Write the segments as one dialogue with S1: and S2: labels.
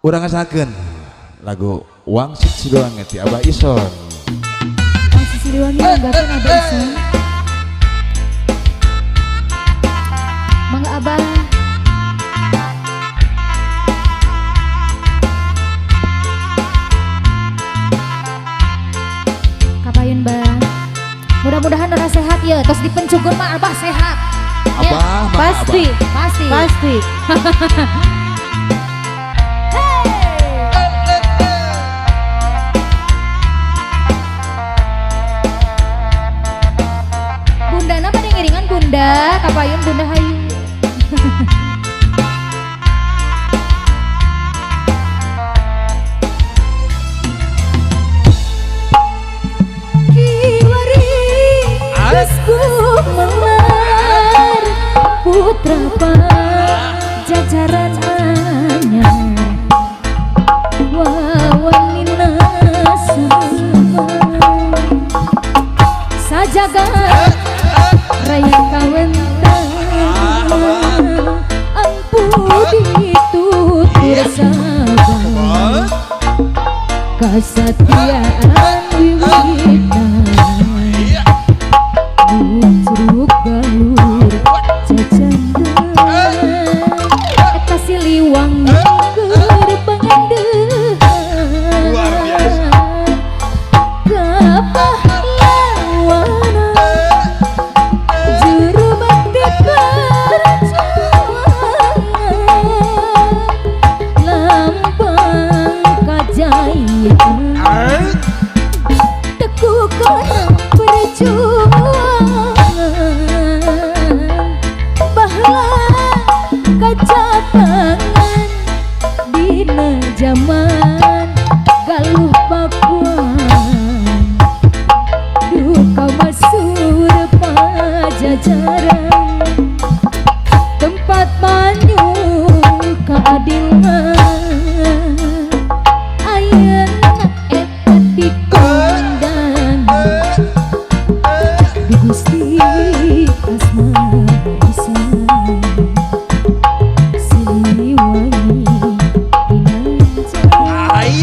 S1: Urang ngasakeun lagu Wangsit Siliwangi ti Abah Ison.
S2: Wangsit Siliwangi nganggakeun Abah Ison. Mangga Abah. Kapayun Bah. Mudah-mudahan orang sehat ya, terus dipencugun mah Abah sehat. Ya,
S1: Abah,
S2: pasti,
S1: Abah.
S2: pasti. Bunda nama ada ngiringan Bunda, kapayun Bunda Hayu. Putra pajajaran anyar wawanina sajagat raya kawentang ampun ditutur sabar kasatiaan wiwitan Bucruk galur jajangan eta Siliwangi keur pangandehan
S1: Luar biasa.
S2: kapahlawanan juru bakti kerajaan lambang kajayaan tekukan perjuangan baheula kacatangan dina zaman galuh pakuan duka masur pajajaran tempat manyung keadilan ayeuna eta dikondang di Gusti Asma Isa Siliwangi inancan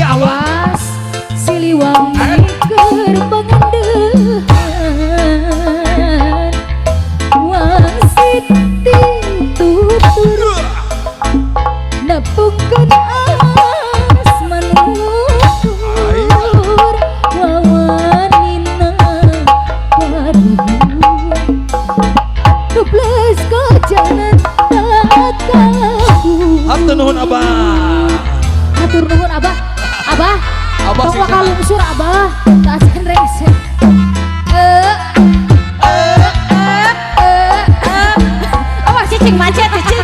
S2: awas Siliwangi keur pangandehan wangsit ditutur nepungkeun asmanutur wawanina paruhun duples kajanan takabu
S1: Hatur nuhun Abah.
S2: hatur nuhun Abah. Abah
S1: Abah
S2: tong
S1: sing
S2: wakal lungsur Abah taacan rese Abah cicing macet cicing